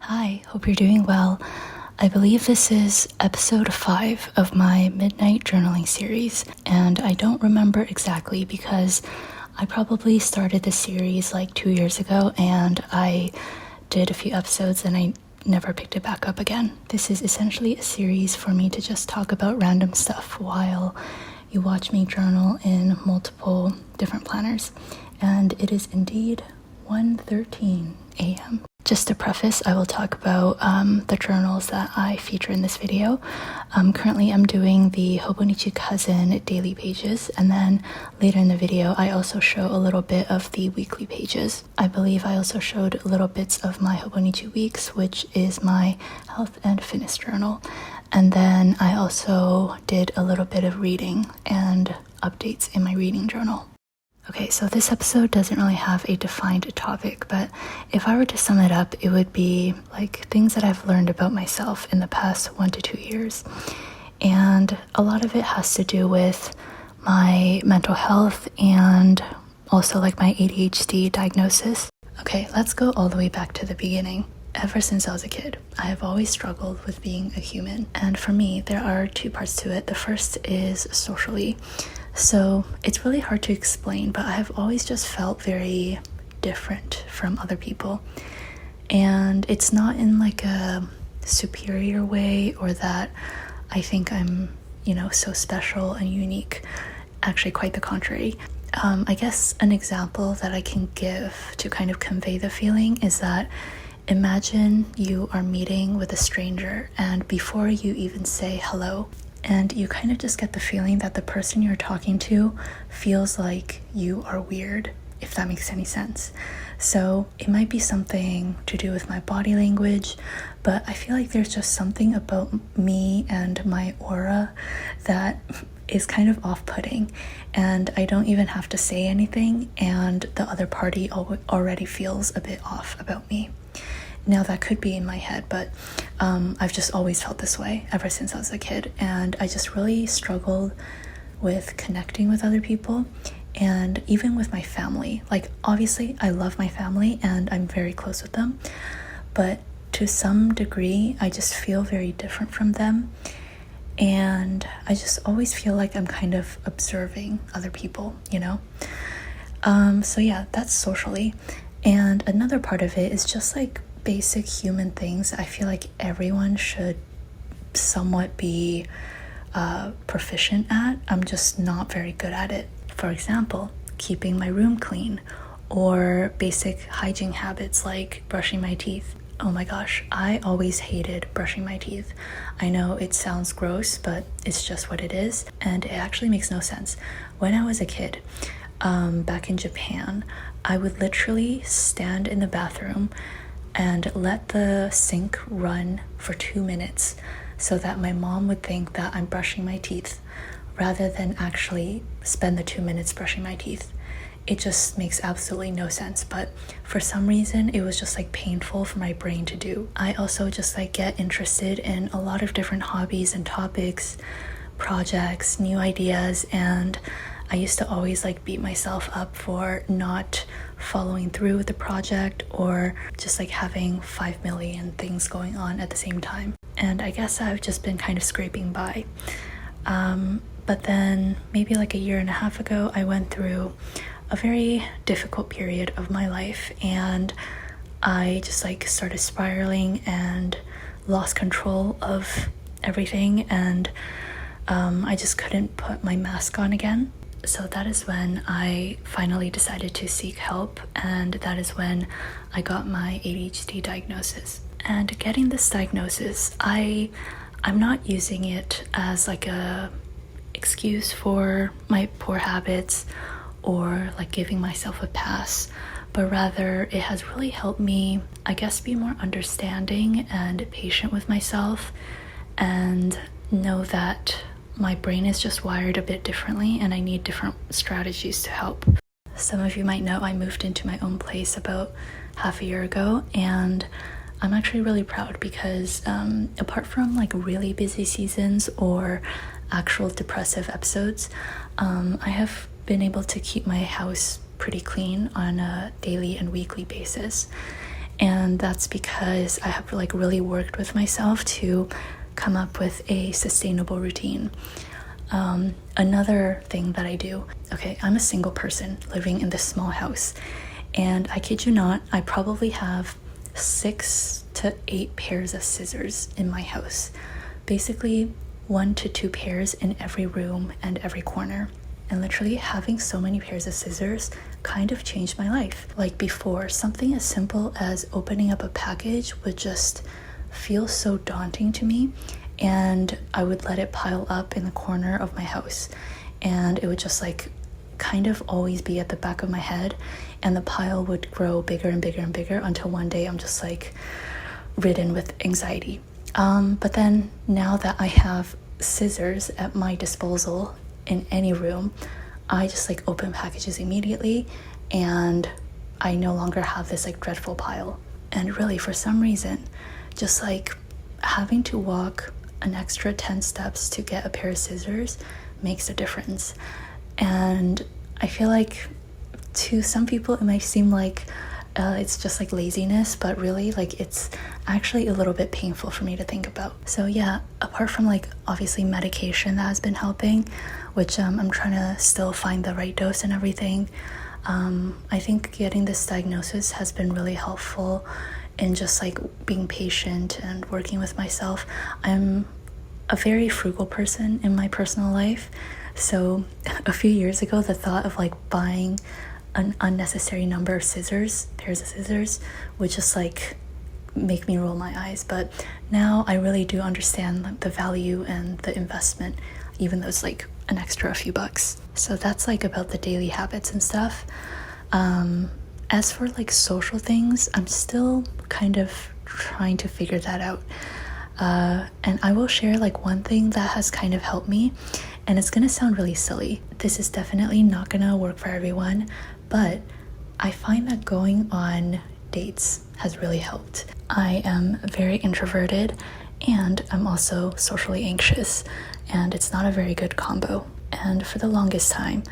Hi, hope you're doing well. I believe this is episode 5 of my midnight journaling series, and I don't remember exactly because I probably started this series like 2 years ago and I did a few episodes and I never picked it back up again. This is essentially a series for me to just talk about random stuff while you watch me journal in multiple different planners, and it is indeed 1:13 a.m. Just to preface, I will talk about the journals that I feature in this video. Currently, I'm doing the Hobonichi Cousin daily pages, and then later in the video, I also show a little bit of the weekly pages. I believe I also showed little bits of my Hobonichi Weeks, which is my health and fitness journal. And then I also did a little bit of reading and updates in my reading journal. Okay, so this episode doesn't really have a defined topic, but if I were to sum it up, it would be like things that I've learned about myself in the past 1 to 2 years. And a lot of it has to do with my mental health and also like my ADHD diagnosis. Okay, let's go all the way back to the beginning. Ever since I was a kid, I have always struggled with being a human. And for me, there are 2 parts to it. The first is socially. So it's really hard to explain, but I have always just felt very different from other people. And it's not in like a superior way or that I think I'm, so special and unique. Actually, quite the contrary. I guess an example that I can give to kind of convey the feeling is that imagine you are meeting with a stranger and before you even say hello, and you kind of just get the feeling that the person you're talking to feels like you are weird, if that makes any sense. So it might be something to do with my body language, but I feel like there's just something about me and my aura that is kind of off-putting, and I don't even have to say anything, and the other party already feels a bit off about me. Now that could be in my head, but I've just always felt this way ever since I was a kid, and I just really struggled with connecting with other people and even with my family. Like, obviously I love my family and I'm very close with them, but to some degree I just feel very different from them, and I just always feel like I'm kind of observing other people, So yeah, that's socially. And another part of it is just like basic human things I feel like everyone should somewhat be proficient at. I'm just not very good at it. For example, keeping my room clean or basic hygiene habits like brushing my teeth. Oh my gosh, I always hated brushing my teeth. I know it sounds gross, but it's just what it is, and it actually makes no sense. When I was a kid, back in Japan, I would literally stand in the bathroom and let the sink run for 2 minutes so that my mom would think that I'm brushing my teeth rather than actually spend the 2 minutes brushing my teeth. It just makes absolutely no sense, but for some reason it was just like painful for my brain to do. I also just like get interested in a lot of different hobbies and topics, projects, new ideas, and I used to always like beat myself up for not following through with the project or just like having 5 million things going on at the same time. And I guess I've just been kind of scraping by. But then maybe like a year and a half ago, I went through a very difficult period of my life, and I just like started spiraling and lost control of everything, and I just couldn't put my mask on again. So that is when I finally decided to seek help, and that is when I got my ADHD diagnosis. And getting this diagnosis, I'm not using it as like a excuse for my poor habits or like giving myself a pass, but rather it has really helped me, I guess, be more understanding and patient with myself and know that my brain is just wired a bit differently and I need different strategies to help. Some of you might know I moved into my own place about half a year ago, and I'm actually really proud because apart from like really busy seasons or actual depressive episodes, I have been able to keep my house pretty clean on a daily and weekly basis. And that's because I have like really worked with myself to come up with a sustainable routine. Another thing that I do, okay, I'm a single person living in this small house, and I kid you not, I probably have 6 to 8 pairs of scissors in my house. Basically 1 to 2 pairs in every room and every corner. And literally having so many pairs of scissors kind of changed my life. Like before, something as simple as opening up a package would just feel so daunting to me, and I would let it pile up in the corner of my house, and it would just like kind of always be at the back of my head, and the pile would grow bigger and bigger and bigger until one day I'm just like ridden with anxiety. But then now that I have scissors at my disposal in any room, I just like open packages immediately, and I no longer have this like dreadful pile. And really, for some reason, just like having to walk an extra 10 steps to get a pair of scissors makes a difference. And I feel like to some people it might seem like it's just like laziness, but really like it's actually a little bit painful for me to think about. So yeah, apart from like obviously medication that has been helping, which I'm trying to still find the right dose and everything, I think getting this diagnosis has been really helpful in just like being patient and working with myself. I'm a very frugal person in my personal life, so a few years ago the thought of like buying an unnecessary number of pairs of scissors, would just like make me roll my eyes. But now I really do understand the value and the investment, even though it's like an extra few bucks. So that's like about the daily habits and stuff. As for like social things, I'm still kind of trying to figure that out. And I will share like one thing that has kind of helped me, and it's gonna sound really silly. This is definitely not gonna work for everyone, but I find that going on dates has really helped. I am very introverted, and I'm also socially anxious, and it's not a very good combo. And for the longest time,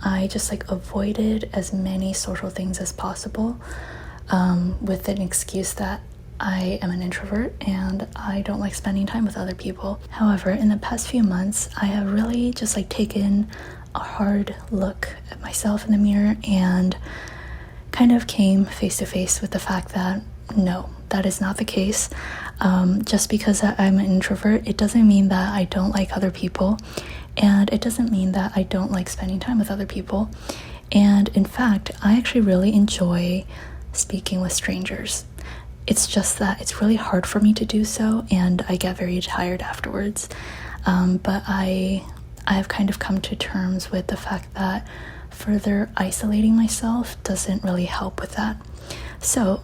I just like avoided as many social things as possible, with an excuse that I am an introvert and I don't like spending time with other people. However, in the past few months, I have really just like taken a hard look at myself in the mirror and kind of came face to face with the fact that no, that is not the case. Just because I'm an introvert, it doesn't mean that I don't like other people, and it doesn't mean that I don't like spending time with other people. And in fact, I actually really enjoy speaking with strangers. It's just that it's really hard for me to do so, and I get very tired afterwards. But I have kind of come to terms with the fact that further isolating myself doesn't really help with that. So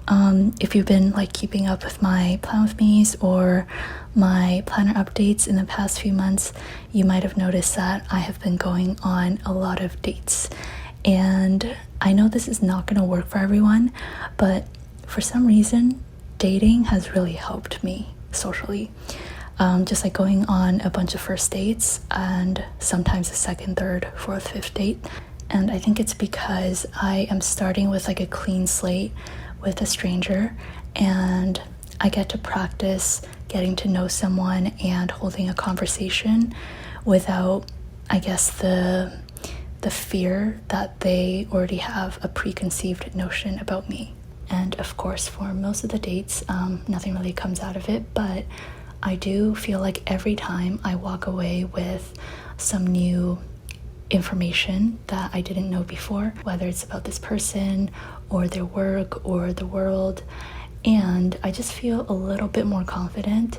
if you've been like keeping up with my Plan With Me's or my planner updates in the past few months, you might have noticed that I have been going on a lot of dates. And I know this is not going to work for everyone, but for some reason, dating has really helped me socially. Just like going on a bunch of first dates and sometimes a second, third, fourth, fifth date. And I think it's because I am starting with like a clean slate with a stranger, and I get to practice getting to know someone and holding a conversation without, I guess, the fear that they already have a preconceived notion about me. And of course, for most of the dates, nothing really comes out of it, but I do feel like every time I walk away with some new information that I didn't know before, whether it's about this person or their work or the world, and I just feel a little bit more confident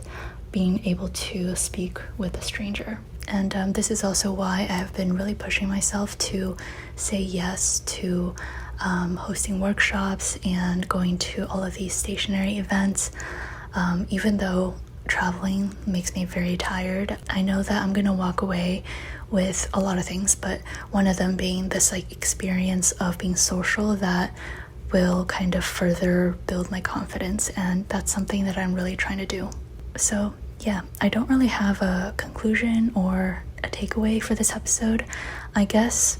being able to speak with a stranger. And this is also why I have been really pushing myself to say yes to hosting workshops and going to all of these stationary events. Even though traveling makes me very tired, I know that I'm gonna walk away with a lot of things, but one of them being this like experience of being social that will kind of further build my confidence, and that's something that I'm really trying to do. So yeah, I don't really have a conclusion or a takeaway for this episode. I guess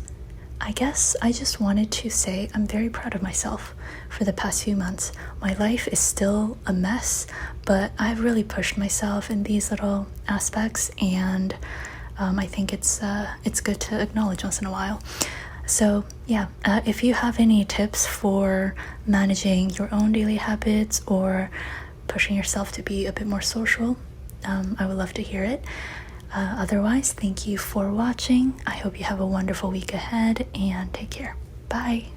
I guess I just wanted to say I'm very proud of myself for the past few months. My life is still a mess, but I've really pushed myself in these little aspects, and I think it's good to acknowledge once in a while. So yeah, if you have any tips for managing your own daily habits or pushing yourself to be a bit more social, I would love to hear it. Otherwise, thank you for watching. I hope you have a wonderful week ahead, and take care. Bye.